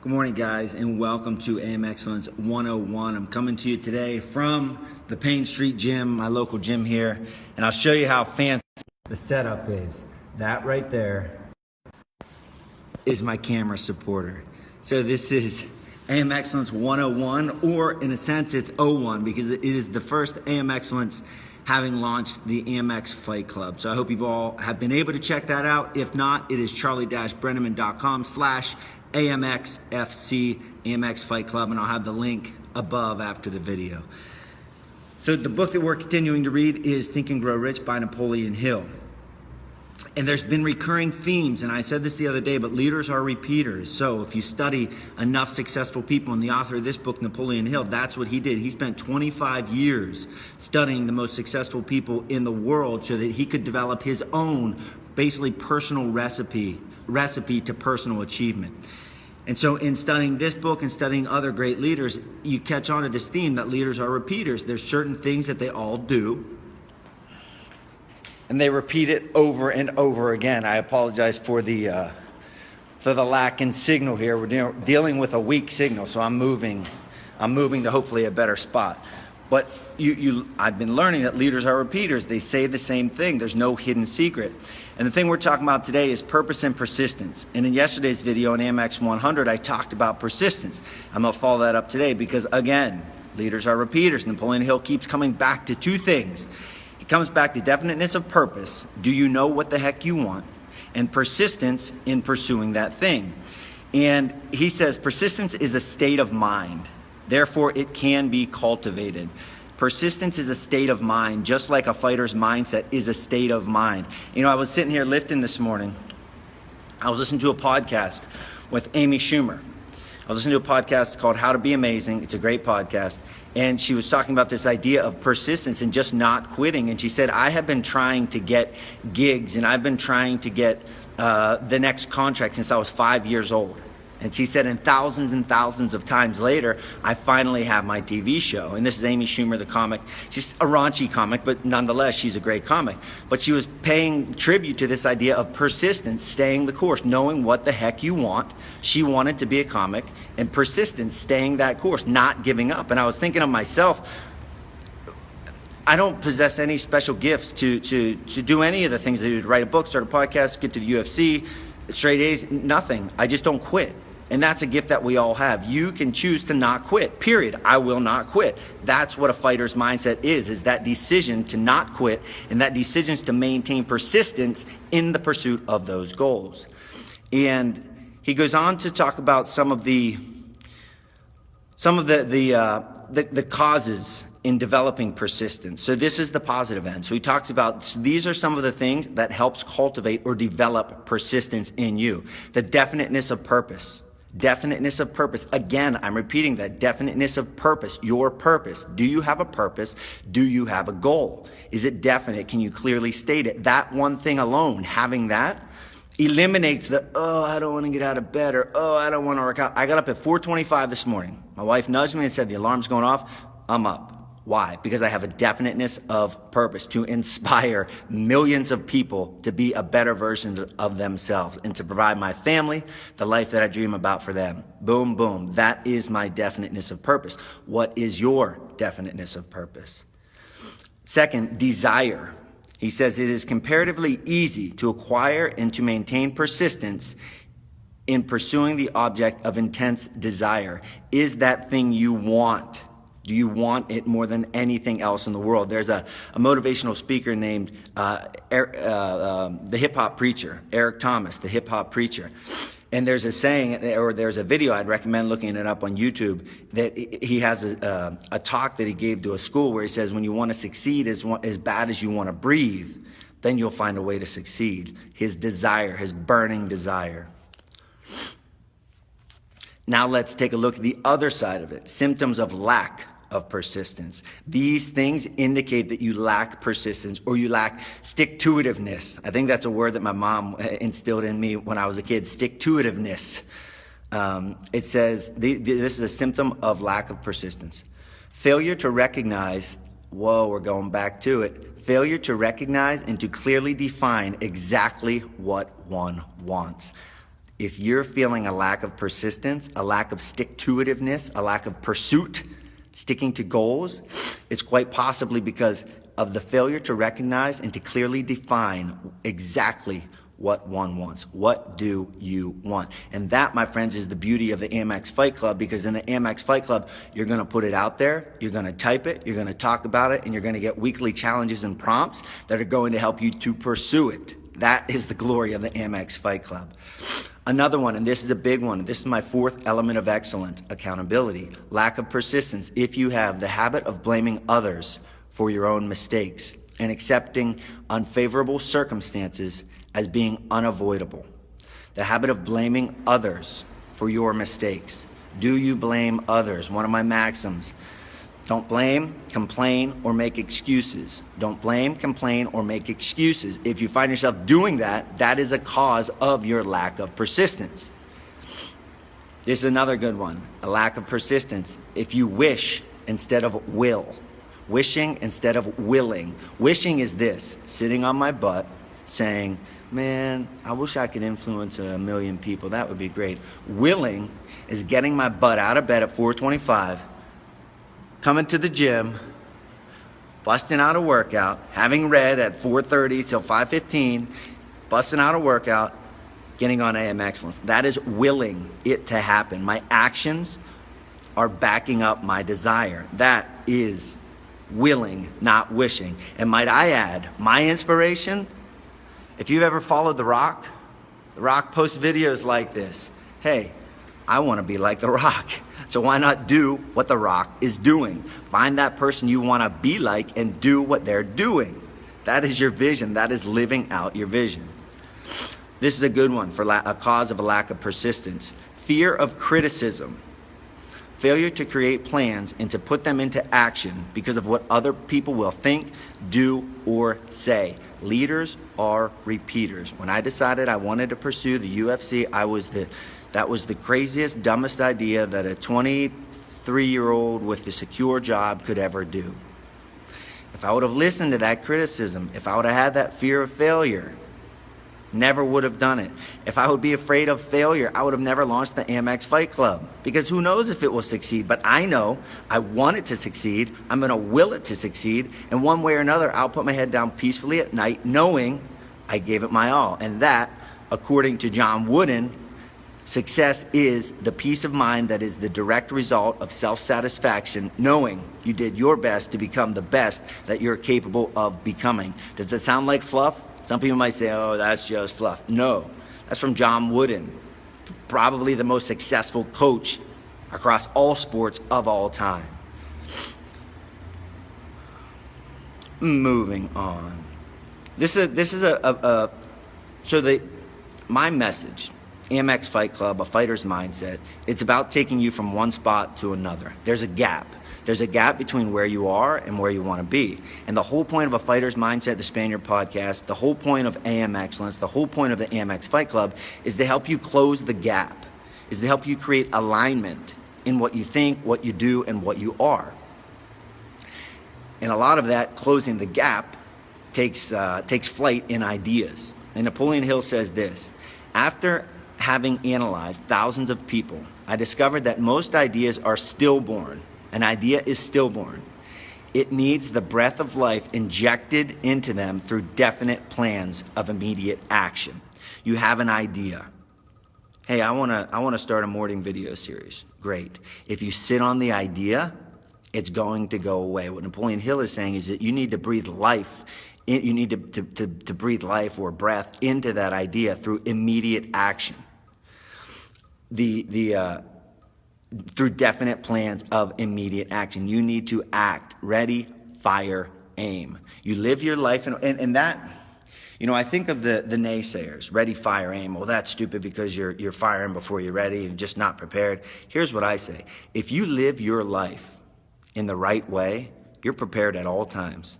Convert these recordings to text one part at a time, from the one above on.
Good morning, guys, and welcome to AMX 101. I'm coming to you today from the Payne Street Gym, my local gym here, and I'll show you how fancy the setup is. That right there is my camera supporter. So this is AM Excellence 101, or in a sense it's 01, because it is the first AM Excellence having launched the AMX Fight Club. So I hope you all have been able to check that out. If not, it is charlie-brenneman.com/AMXFC, AMX Fight Club, and I'll have the link above after the video. So the book that we're continuing to read is Think and Grow Rich by Napoleon Hill. And there's been recurring themes, and I said this the other day, but leaders are repeaters. So if you study enough successful people, and the author of this book, Napoleon Hill, that's what he did. He spent 25 years studying the most successful people in the world so that he could develop his own, basically personal recipe to personal achievement. And so in studying this book and studying other great leaders, you catch on to this theme that leaders are repeaters. There's certain things that they all do, and they repeat it over and over again. I apologize for the lack in signal here. We're dealing with a weak signal, so I'm moving to hopefully a better spot. But I've been learning that leaders are repeaters. They say the same thing. There's no hidden secret. And the thing we're talking about today is purpose and persistence. And in yesterday's video on AMX 100, I talked about persistence. I'm going to follow that up today because, again, leaders are repeaters. Napoleon Hill keeps coming back to two things. He comes back to definiteness of purpose. Do you know what the heck you want? And persistence in pursuing that thing. And he says persistence is a state of mind. Therefore, it can be cultivated. Persistence is a state of mind, just like a fighter's mindset is a state of mind. You know, I was sitting here lifting this morning. I was listening to a podcast with Amy Schumer. I was listening to a podcast called How to Be Amazing. It's a great podcast. And she was talking about this idea of persistence and just not quitting. And she said, I have been trying to get gigs and I've been trying to get the next contract since I was 5 years old. And she said, and thousands of times later, I finally have my TV show. And this is Amy Schumer, the comic. She's a raunchy comic, but nonetheless, she's a great comic. But she was paying tribute to this idea of persistence, staying the course, knowing what the heck you want. She wanted to be a comic, and persistence, staying that course, not giving up. And I was thinking of myself, I don't possess any special gifts to do any of the things that you do, to write a book, start a podcast, get to the UFC, straight A's, nothing. I just don't quit. And that's a gift that we all have. You can choose to not quit, period. I will not quit. That's what a fighter's mindset is that decision to not quit, and that decision is to maintain persistence in the pursuit of those goals. And he goes on to talk about some of the causes in developing persistence. So this is the positive end. So he talks about, these are some of the things that helps cultivate or develop persistence in you. The definiteness of purpose. Definiteness of purpose. Again, I'm repeating that. Definiteness of purpose. Your purpose. Do you have a purpose? Do you have a goal? Is it definite? Can you clearly state it? That one thing alone, having that, eliminates the, I don't want to get out of bed, or, I don't want to work out. I got up at 4:25 this morning. My wife nudged me and said, the alarm's going off. I'm up. Why? Because I have a definiteness of purpose to inspire millions of people to be a better version of themselves and to provide my family the life that I dream about for them. Boom, boom. That is my definiteness of purpose. What is your definiteness of purpose? Second, desire. He says it is comparatively easy to acquire and to maintain persistence in pursuing the object of intense desire. Is that thing you want? Do you want it more than anything else in the world? There's a motivational speaker named the hip-hop preacher, Eric Thomas, the hip-hop preacher. And there's a saying, or there's a video, I'd recommend looking it up on YouTube, that he has a talk that he gave to a school where he says, when you want to succeed as bad as you want to breathe, then you'll find a way to succeed. His desire, his burning desire. Now let's take a look at the other side of it, symptoms of lack of persistence. These things indicate that you lack persistence or you lack stick-to-itiveness. I think that's a word that my mom instilled in me when I was a kid, stick-to-itiveness. It says, this is a symptom of lack of persistence. Failure to recognize, we're going back to it. Failure to recognize and to clearly define exactly what one wants. If you're feeling a lack of persistence, a lack of stick-to-itiveness, a lack of pursuit, sticking to goals, it's quite possibly because of the failure to recognize and to clearly define exactly what one wants. What do you want? And that, my friends, is the beauty of the AMX Fight Club, because in the AMX Fight Club, you're going to put it out there, you're going to type it, you're going to talk about it, and you're going to get weekly challenges and prompts that are going to help you to pursue it. That is the glory of the AMX Fight Club. Another one, and this is a big one, this is my fourth element of excellence: accountability, lack of persistence. If you have the habit of blaming others for your own mistakes and accepting unfavorable circumstances as being unavoidable, the habit of blaming others for your mistakes. Do you blame others? One of my maxims: don't blame, complain, or make excuses. Don't blame, complain, or make excuses. If you find yourself doing that, that is a cause of your lack of persistence. This is another good one, a lack of persistence. If you wish instead of will, wishing instead of willing. Wishing is this: sitting on my butt saying, man, I wish I could influence 1 million people. That would be great. Willing is getting my butt out of bed at 4:25, coming to the gym, busting out a workout, having read at 4:30 till 5:15, busting out a workout, getting on AM Excellence. That is willing it to happen. My actions are backing up my desire. That is willing, not wishing. And might I add, my inspiration, if you've ever followed The Rock posts videos like this. Hey, I want to be like The Rock. So why not do what The Rock is doing? Find that person you want to be like and do what they're doing. That is your vision. That is living out your vision. This is a good one for a cause of a lack of persistence. Fear of criticism. Failure to create plans and to put them into action because of what other people will think, do, or say. Leaders are repeaters. When I decided I wanted to pursue the UFC, that was the craziest, dumbest idea that a 23-year-old with a secure job could ever do. If I would have listened to that criticism, if I would have had that fear of failure, never would have done it. If I would be afraid of failure, I would have never launched the AMX Fight Club, because who knows if it will succeed. But I know I want it to succeed. I'm going to will it to succeed. And one way or another, I'll put my head down peacefully at night knowing I gave it my all. And that, according to John Wooden, success is the peace of mind that is the direct result of self-satisfaction, knowing you did your best to become the best that you're capable of becoming. Does that sound like fluff? Some people might say, oh, that's just fluff. No, that's from John Wooden, probably the most successful coach across all sports of all time. Moving on. My message, AMX Fight Club, a fighter's mindset, it's about taking you from one spot to another. There's a gap. There's a gap between where you are and where you want to be. And the whole point of a fighter's mindset, the Spaniard podcast, the whole point of AM Excellence, the whole point of the AMX Fight Club is to help you close the gap, is to help you create alignment in what you think, what you do, and what you are. And a lot of that, closing the gap, takes flight in ideas. And Napoleon Hill says this: after having analyzed thousands of people, I discovered that most ideas are stillborn. An idea is stillborn. It needs the breath of life injected into them through definite plans of immediate action. You have an idea. Hey, I want to start a morning video series. Great. If you sit on the idea, it's going to go away. What Napoleon Hill is saying is that you need to breathe life. You need to breathe life or breath into that idea through immediate action. Through definite plans of immediate action. You need to act. Ready, fire, aim. You live your life, and that, I think of the naysayers. Ready, fire, aim. Well, that's stupid because you're firing before you're ready and just not prepared. Here's what I say. If you live your life in the right way, you're prepared at all times.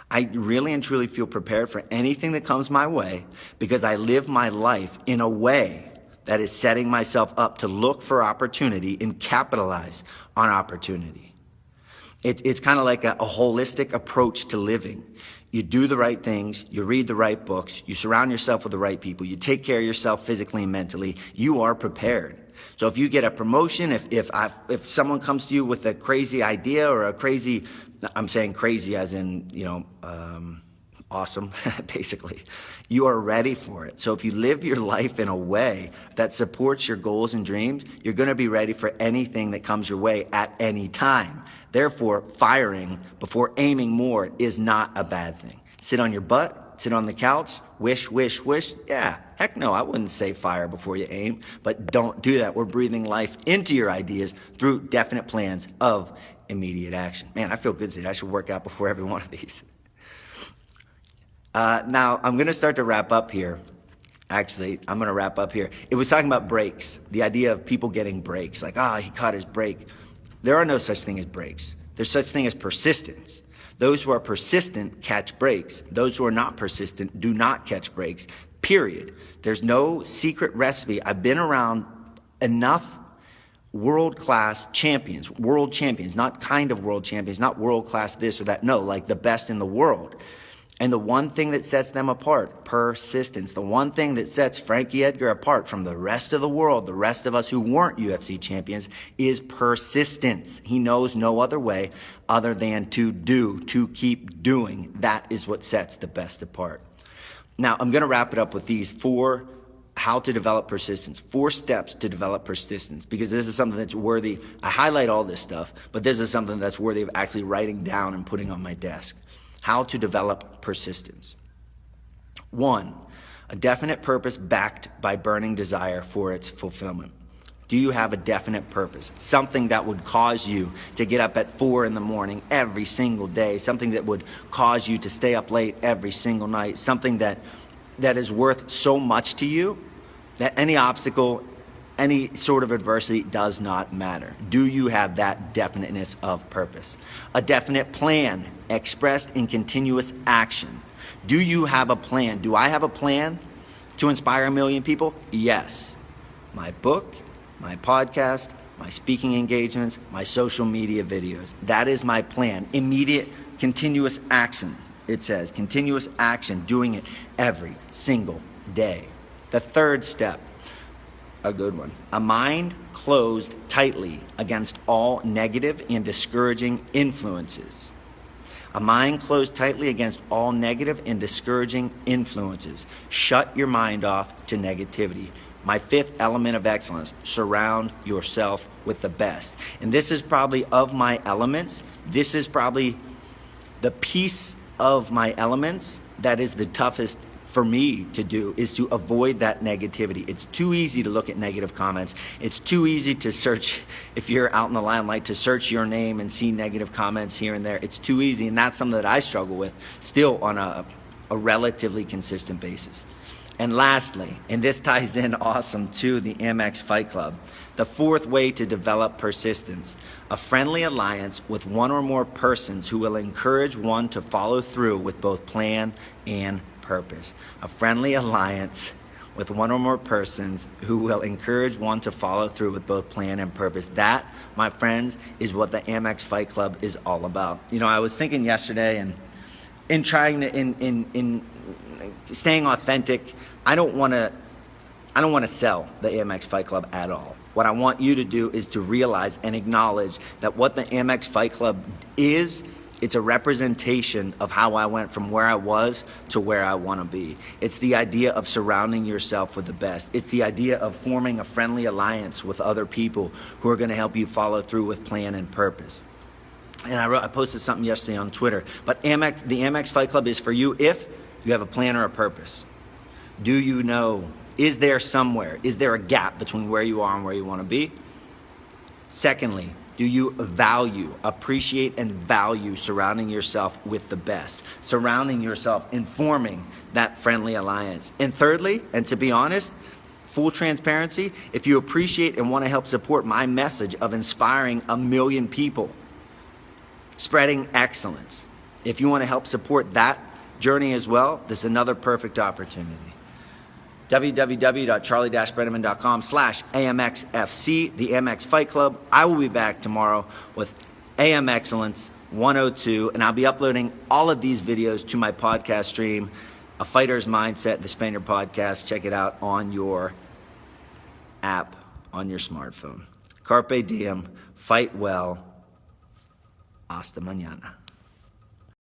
I really and truly feel prepared for anything that comes my way because I live my life in a way that is setting myself up to look for opportunity and capitalize on opportunity. It's kind of like a holistic approach to living. You do the right things, you read the right books, you surround yourself with the right people, you take care of yourself physically and mentally, you are prepared. So if you get a promotion, if someone comes to you with a crazy idea or a crazy, I'm saying crazy as in, awesome, basically, you are ready for it. So if you live your life in a way that supports your goals and dreams, you're going to be ready for anything that comes your way at any time. Therefore, firing before aiming more is not a bad thing. Sit on your butt, sit on the couch, wish. Yeah, heck no, I wouldn't say fire before you aim, but don't do that. We're breathing life into your ideas through definite plans of immediate action. Man, I feel good today. I should work out before every one of these. Now, I'm going to start to wrap up here. Actually, I'm going to wrap up here. It was talking about breaks, the idea of people getting breaks, like, he caught his break. There are no such thing as breaks. There's such thing as persistence. Those who are persistent catch breaks. Those who are not persistent do not catch breaks, period. There's no secret recipe. I've been around enough world-class champions, world champions, not kind of world champions, not world-class this or that. No, like the best in the world. And the one thing that sets them apart, persistence. The one thing that sets Frankie Edgar apart from the rest of the world, the rest of us who weren't UFC champions, is persistence. He knows no other way other than to do, to keep doing. That is what sets the best apart. Now, I'm going to wrap it up with these 4 how to develop persistence, 4 steps to develop persistence, because this is something that's worthy. I highlight all this stuff, but this is something that's worthy of actually writing down and putting on my desk. How to develop persistence. 1, a definite purpose backed by burning desire for its fulfillment. Do you have a definite purpose? Something that would cause you to get up at 4 in the morning every single day. Something that would cause you to stay up late every single night. Something that is worth so much to you that any obstacle, any sort of adversity does not matter. Do you have that definiteness of purpose? A definite plan expressed in continuous action. Do you have a plan? Do I have a plan to inspire 1 million people? Yes. My book, my podcast, my speaking engagements, my social media videos. That is my plan. Immediate, continuous action. It says continuous action, doing it every single day. The 3rd step, a good one. A mind closed tightly against all negative and discouraging influences. A mind closed tightly against all negative and discouraging influences. Shut your mind off to negativity. My 5th element of excellence, surround yourself with the best. And this is probably of my elements. This is probably the piece of my elements that is the toughest for me to do, is to avoid that negativity. It's too easy to look at negative comments. It's too easy to search, if you're out in the limelight, to search your name and see negative comments here and there. It's too easy, and that's something that I struggle with still on a relatively consistent basis. And lastly, and this ties in awesome to the AMX Fight Club, the 4th way to develop persistence, a friendly alliance with 1 or more persons who will encourage one to follow through with both plan and purpose. A friendly alliance with 1 or more persons who will encourage one to follow through with both plan and purpose. That, my friends, is what the AMX Fight Club is all about. I was thinking yesterday, and in trying to, in staying authentic, I don't want to sell the AMX Fight Club at all. What I want you to do is to realize and acknowledge that what the AMX Fight Club is, it's a representation of how I went from where I was to where I want to be. It's the idea of surrounding yourself with the best. It's the idea of forming a friendly alliance with other people who are going to help you follow through with plan and purpose. And I posted something yesterday on Twitter, but the AMX Fight Club is for you if you have a plan or a purpose. Do you know, is there a gap between where you are and where you want to be? Secondly, do you appreciate and value surrounding yourself with the best? Surrounding yourself and forming that friendly alliance. And thirdly, and to be honest, full transparency, if you appreciate and want to help support my message of inspiring 1 million people, spreading excellence, if you want to help support that journey as well, this is another perfect opportunity. www.charlie-brenneman.com/AMXFC, the AMX Fight Club. I will be back tomorrow with AM Excellence 102, and I'll be uploading all of these videos to my podcast stream, A Fighter's Mindset, the Spaniard Podcast. Check it out on your app, on your smartphone. Carpe diem, fight well, hasta mañana.